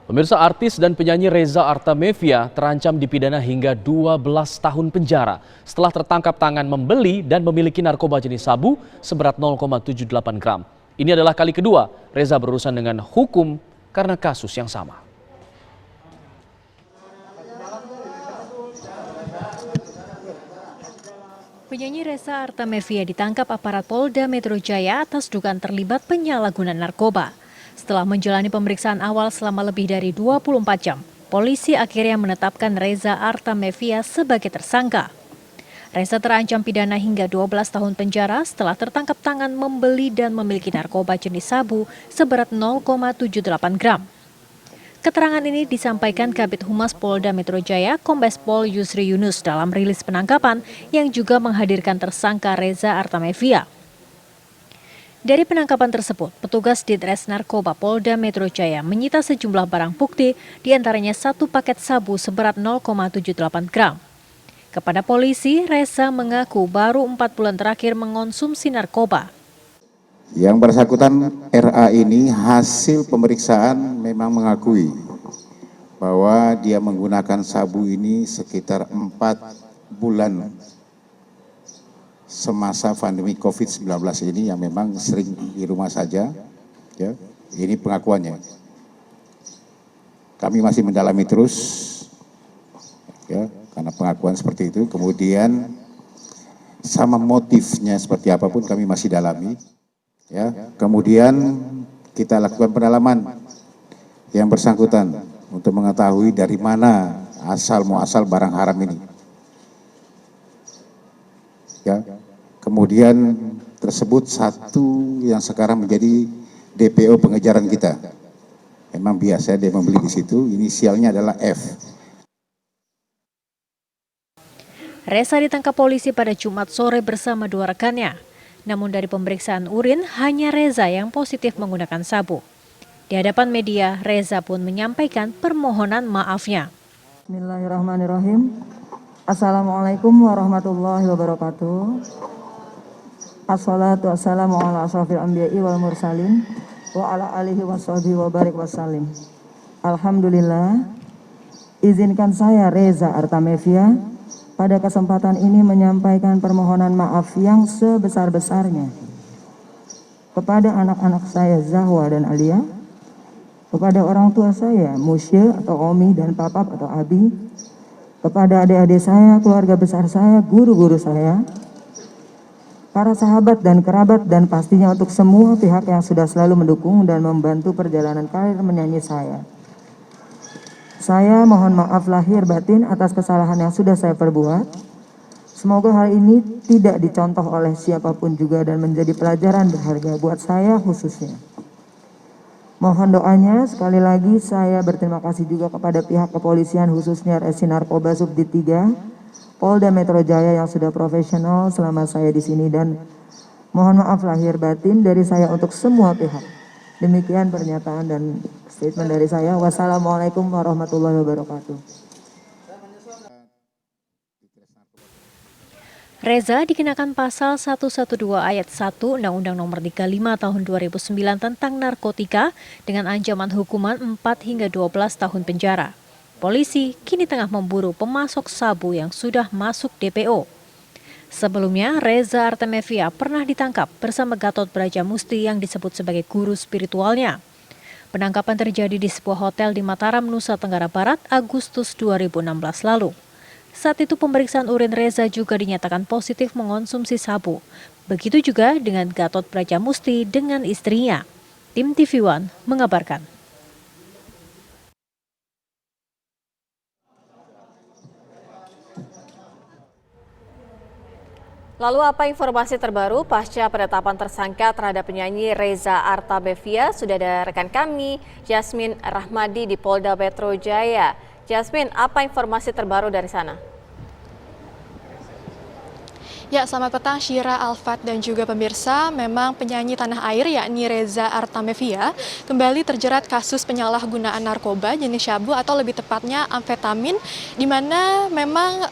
Pemirsa, artis dan penyanyi Reza Artamevia terancam dipidana hingga 12 tahun penjara setelah tertangkap tangan membeli dan memiliki narkoba jenis sabu seberat 0,78 gram. Ini adalah kali kedua Reza berurusan dengan hukum karena kasus yang sama. Penyanyi Reza Artamevia ditangkap aparat Polda Metro Jaya atas dugaan terlibat penyalahgunaan narkoba. Setelah menjalani pemeriksaan awal selama lebih dari 24 jam, polisi akhirnya menetapkan Reza Artamevia sebagai tersangka. Reza terancam pidana hingga 12 tahun penjara setelah tertangkap tangan membeli dan memiliki narkoba jenis sabu seberat 0,78 gram. Keterangan ini disampaikan Kabid Humas Polda Metro Jaya, Kombes Pol Yusri Yunus dalam rilis penangkapan yang juga menghadirkan tersangka Reza Artamevia. Dari penangkapan tersebut, petugas Ditres Narkoba Polda Metro Jaya menyita sejumlah barang bukti, diantaranya 1 paket sabu seberat 0,78 gram. Kepada polisi, Reza mengaku baru 4 bulan terakhir mengonsumsi narkoba. Yang bersangkutan RA ini hasil pemeriksaan memang mengakui bahwa dia menggunakan sabu ini sekitar 4 bulan semasa pandemi COVID-19 ini, yang memang sering di rumah saja, ya. Ini pengakuannya. Kami masih mendalami terus, ya, karena pengakuan seperti itu. Kemudian sama motifnya seperti apapun kami masih dalami, ya. Kemudian kita lakukan pendalaman yang bersangkutan untuk mengetahui dari mana asal muasal barang haram ini, ya. Kemudian tersebut satu yang sekarang menjadi DPO pengejaran kita. Memang biasa dia membeli di situ, inisialnya adalah F. Reza ditangkap polisi pada Jumat sore bersama 2 rekannya. Namun dari pemeriksaan urin, hanya Reza yang positif menggunakan sabu. Di hadapan media, Reza pun menyampaikan permohonan maafnya. Bismillahirrahmanirrahim. Assalamualaikum warahmatullahi wabarakatuh. Assalatu wassalamu ala asrafil anbiya'i wal mursalin wa ala alihi washabihi wa barik wassalim. Alhamdulillah, izinkan saya Reza Artamevia pada kesempatan ini menyampaikan permohonan maaf yang sebesar-besarnya kepada anak-anak saya Zahwa dan Alia, kepada orang tua saya Musye atau Omi dan Papap atau Abi, kepada adik-adik saya, keluarga besar saya, guru-guru saya, para sahabat dan kerabat, dan pastinya untuk semua pihak yang sudah selalu mendukung dan membantu perjalanan karir menyanyi saya. Saya mohon maaf lahir batin atas kesalahan yang sudah saya perbuat. Semoga hal ini tidak dicontoh oleh siapapun juga dan menjadi pelajaran berharga buat saya khususnya. Mohon doanya. Sekali lagi saya berterima kasih juga kepada pihak kepolisian, khususnya Resi Narkoba Subdit 3 Polda Metro Jaya yang sudah profesional selama saya di sini, dan mohon maaf lahir batin dari saya untuk semua pihak. Demikian pernyataan dan statement dari saya. Wassalamualaikum warahmatullahi wabarakatuh. Reza dikenakan pasal 112 ayat 1 Undang-Undang Nomor 35 Tahun 2009 tentang narkotika dengan ancaman hukuman 4 hingga 12 tahun penjara. Polisi kini tengah memburu pemasok sabu yang sudah masuk DPO. Sebelumnya, Reza Artamevia pernah ditangkap bersama Gatot Brajamusti yang disebut sebagai guru spiritualnya. Penangkapan terjadi di sebuah hotel di Mataram, Nusa Tenggara Barat, Agustus 2016 lalu. Saat itu pemeriksaan urin Reza juga dinyatakan positif mengonsumsi sabu. Begitu juga dengan Gatot Brajamusti dengan istrinya. Tim TV One mengabarkan. Lalu apa informasi terbaru pasca penetapan tersangka terhadap penyanyi Reza Artamevia? Sudah ada rekan kami, Jasmine Rahmadi di Polda Metro Jaya. Jasmine, apa informasi terbaru dari sana? Ya, selamat petang Syira, Alfat, dan juga pemirsa. Memang penyanyi tanah air yakni Reza Artamevia kembali terjerat kasus penyalahgunaan narkoba jenis sabu atau lebih tepatnya amfetamin, di mana memang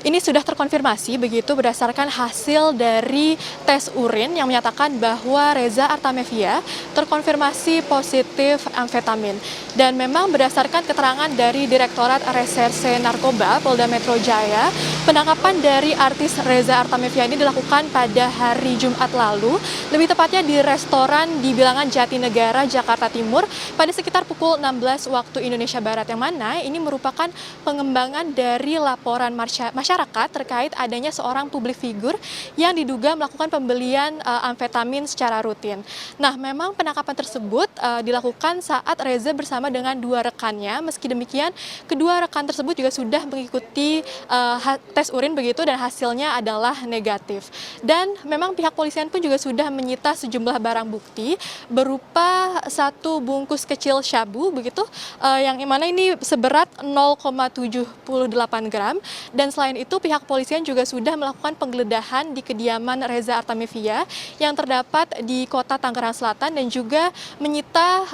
ini sudah terkonfirmasi begitu berdasarkan hasil dari tes urin yang menyatakan bahwa Reza Artamevia terkonfirmasi positif amfetamin. Dan memang berdasarkan keterangan dari Direktorat Reserse Narkoba Polda Metro Jaya, penangkapan dari artis Reza Artamevia ini dilakukan pada hari Jumat lalu, lebih tepatnya di restoran di Bilangan Jatinegara, Jakarta Timur pada sekitar pukul 16 waktu Indonesia Barat, yang mana ini merupakan pengembangan dari laporan masyarakat terkait adanya seorang publik figur yang diduga melakukan pembelian amfetamin secara rutin. Nah, memang penangkapan tersebut dilakukan saat Reza bersama dengan 2 rekannya. Meski demikian, kedua rekan tersebut juga sudah mengikuti tes urin begitu dan hasilnya adalah negatif. Dan memang pihak polisian pun juga sudah menyita sejumlah barang bukti berupa 1 bungkus kecil syabu begitu, yang mana ini seberat 0,78 gram. Dan selain itu pihak polisian juga sudah melakukan penggeledahan di kediaman Reza Artamevia yang terdapat di kota Tangerang Selatan dan juga menyita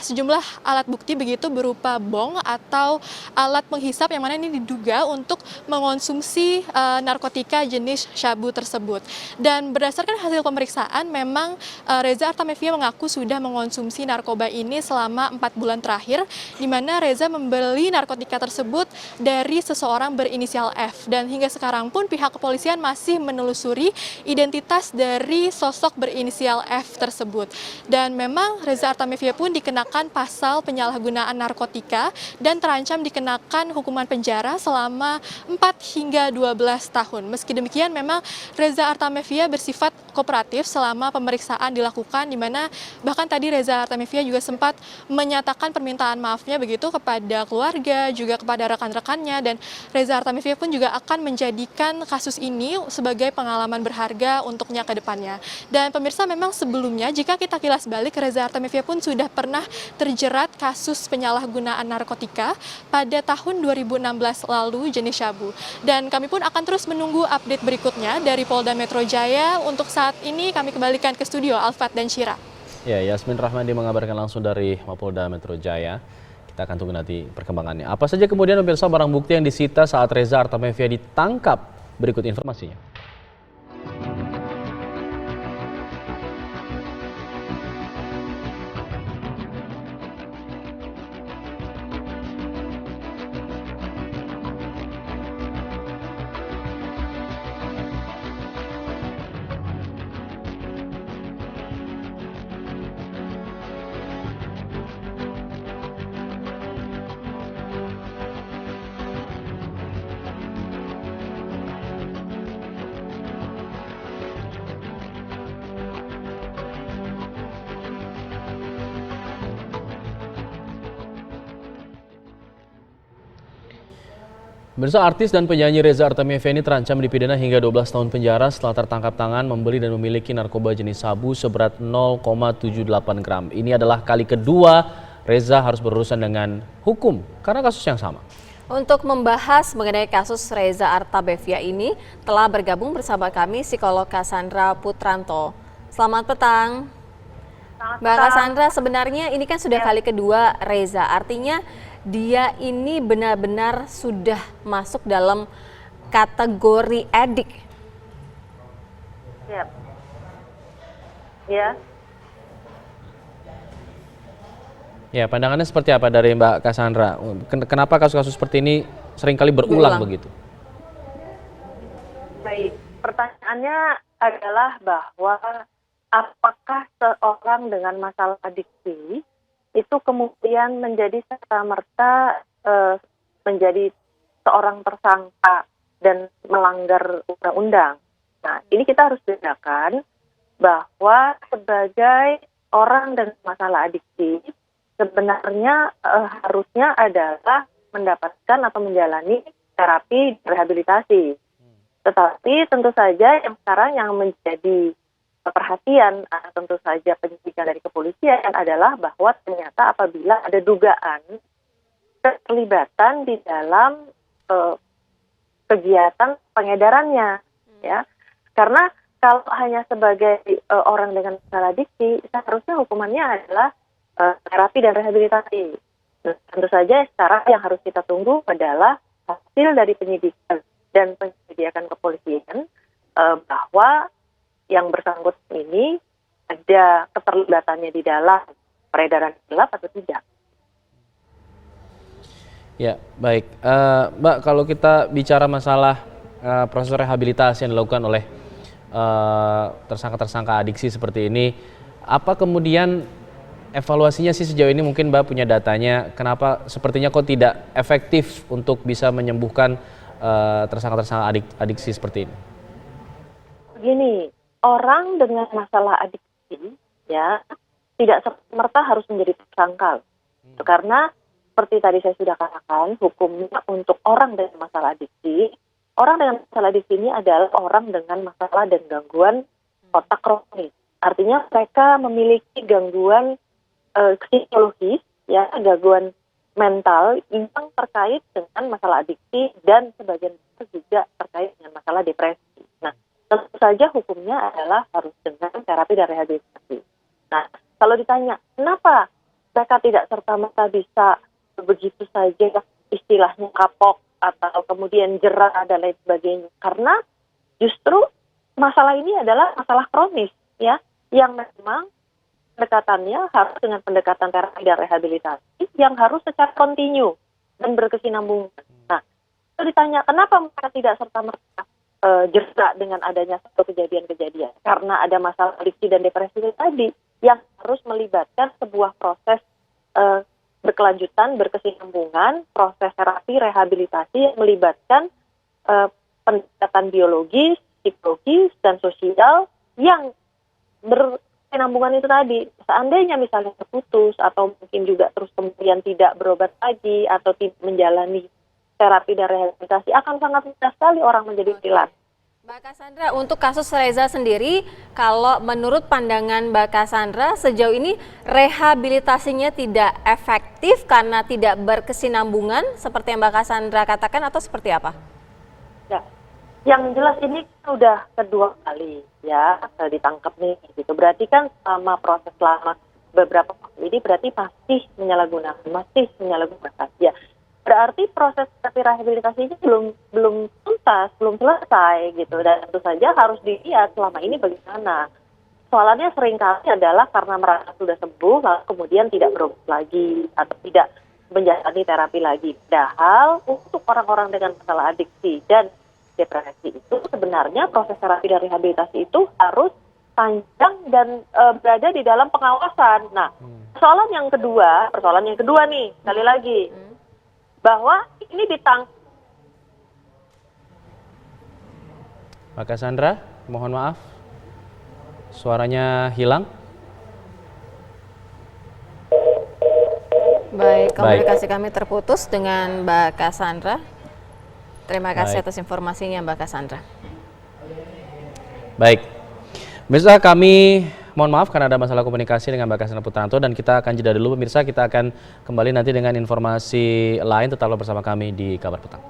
sejumlah alat bukti begitu berupa bong atau alat penghisap yang mana ini diduga untuk mengonsumsi narkotika jenis syabu tersebut. Dan berdasarkan hasil pemeriksaan memang Reza Artamevia mengaku sudah mengonsumsi narkoba ini selama 4 bulan terakhir, di mana Reza membeli narkotika tersebut dari seseorang berinisial F. Dan hingga sekarang pun pihak kepolisian masih menelusuri identitas dari sosok berinisial F tersebut. Dan memang Reza Artamevia pun dikenakan pasal penyalahgunaan narkotika dan terancam dikenakan hukuman penjara selama 4 hingga 12 tahun. Meski demikian memang Reza Artamevia bersifat kooperatif selama pemeriksaan dilakukan, di mana bahkan tadi Reza Artamevia juga sempat menyatakan permintaan maafnya begitu kepada keluarga, juga kepada rekan-rekannya, dan Reza Artamevia pun juga akan menjadikan kasus ini sebagai pengalaman berharga untuknya ke depannya. Dan pemirsa, memang sebelumnya jika kita kilas balik, Reza Artamevia pun sudah pernah terjerat kasus penyalahgunaan narkotika pada tahun 2016 lalu jenis syabu. Dan kami pun akan terus menunggu update berikutnya dari Polda Metro Jaya. Untuk saat ini kami kembalikan ke studio Alfat dan Syira. Ya, Yasmin Rahmadi mengabarkan langsung dari Mapolda Metro Jaya. Kita akan tunggu nanti perkembangannya. Apa saja kemudian pemirsa barang bukti yang disita saat Reza Artamevia ditangkap? Berikut informasinya. Pemirsa, artis dan penyanyi Reza Artamevia ini terancam dipidana hingga 12 tahun penjara setelah tertangkap tangan membeli dan memiliki narkoba jenis sabu seberat 0,78 gram. Ini adalah kali kedua Reza harus berurusan dengan hukum karena kasus yang sama. Untuk membahas mengenai kasus Reza Artamevia ini telah bergabung bersama kami psikolog Cassandra Putranto. Selamat petang. Mbak Cassandra, sebenarnya ini kan sudah kali kedua Reza, artinya dia ini benar-benar sudah masuk dalam kategori edik. Ya. Ya. Ya, pandangannya seperti apa dari Mbak Cassandra? Kenapa kasus-kasus seperti ini seringkali berulang begitu? Baik, pertanyaannya adalah bahwa apakah seorang dengan masalah adiksi itu kemudian menjadi serta-merta menjadi seorang tersangka dan melanggar undang-undang. Nah, ini kita harus bedakan bahwa sebagai orang dengan masalah adiksi, sebenarnya harusnya adalah mendapatkan atau menjalani terapi rehabilitasi. Tetapi tentu saja yang sekarang yang menjadi perhatian tentu saja penyidikan dari kepolisian adalah bahwa ternyata apabila ada dugaan keterlibatan di dalam kegiatan pengedarannya, ya, karena kalau hanya sebagai orang dengan masalah adiksi, seharusnya hukumannya adalah terapi dan rehabilitasi. Tentu saja sekarang yang harus kita tunggu adalah hasil dari penyidikan dan penyelidikan kepolisian bahwa yang bersangkutan ini ada keterlibatannya di dalam peredaran gelap atau tidak. Ya, baik. Mbak, kalau kita bicara masalah proses rehabilitasi yang dilakukan oleh tersangka-tersangka adiksi seperti ini, apa kemudian evaluasinya sih sejauh ini? Mungkin Mbak punya datanya, kenapa sepertinya kok tidak efektif untuk bisa menyembuhkan tersangka-tersangka adiksi seperti ini? Begini, orang dengan masalah adiksi ya tidak serta-merta harus menjadi tersangka. Karena seperti tadi saya sudah katakan, hukumnya untuk orang dengan masalah adiksi, orang dengan masalah adiksi ini adalah orang dengan masalah dan gangguan otak kronis. Artinya mereka memiliki gangguan psikologis, ya, gangguan mental yang terkait dengan masalah adiksi dan sebagian besar juga terkait dengan masalah depresi. Nah, tentu saja hukumnya adalah harus dengan terapi dan rehabilitasi. Nah, kalau ditanya kenapa mereka tidak serta-merta bisa begitu saja istilahnya kapok atau kemudian jerah dan lain sebagainya, karena justru masalah ini adalah masalah kronis, ya, yang memang pendekatannya harus dengan pendekatan terapi dan rehabilitasi yang harus secara kontinu dan berkesinambungan. Nah, kalau ditanya kenapa mereka tidak serta-merta jerah dengan adanya satu kejadian-kejadian, karena ada masalah adiksi dan depresi tadi yang harus melibatkan sebuah proses berkelanjutan, berkesinambungan, proses terapi, rehabilitasi yang melibatkan pendekatan biologis, psikologis, dan sosial yang berkesinambungan itu tadi. Seandainya misalnya terputus atau mungkin juga terus kemudian tidak berobat lagi atau tidak menjalani terapi dan rehabilitasi, akan sangat mudah sekali orang menjadi hilang. Mbak Cassandra, untuk kasus Reza sendiri, kalau menurut pandangan Mbak Cassandra, sejauh ini rehabilitasinya tidak efektif karena tidak berkesinambungan, seperti yang Mbak Cassandra katakan, atau seperti apa? Ya, yang jelas ini sudah kedua kali ya ditangkap nih, gitu. Berarti kan selama proses lama beberapa waktu ini berarti masih menyalahgunakan. Ya. Berarti proses terapi rehabilitasinya belum tuntas, belum selesai gitu, dan tentu saja harus dilihat selama ini bagaimana. Soalannya seringkali adalah karena merasa sudah sembuh lalu kemudian tidak berobat lagi atau tidak menjalani terapi lagi. Padahal untuk orang-orang dengan masalah adiksi dan depresi itu sebenarnya proses terapi dan rehabilitasi itu harus panjang dan berada di dalam pengawasan. Nah, persoalan yang kedua nih, sekali lagi. Bahwa ini ditangkap. Mbak Cassandra, mohon maaf, suaranya hilang. Baik, komunikasi kami terputus dengan Mbak Cassandra. Terima kasih atas informasinya Mbak Cassandra. Baik, pemirsa, kami mohon maaf karena ada masalah komunikasi dengan Mbak Cassandra Putranto, dan kita akan jeda dulu pemirsa. Kita akan kembali nanti dengan informasi lain, tetaplah bersama kami di Kabar Petang.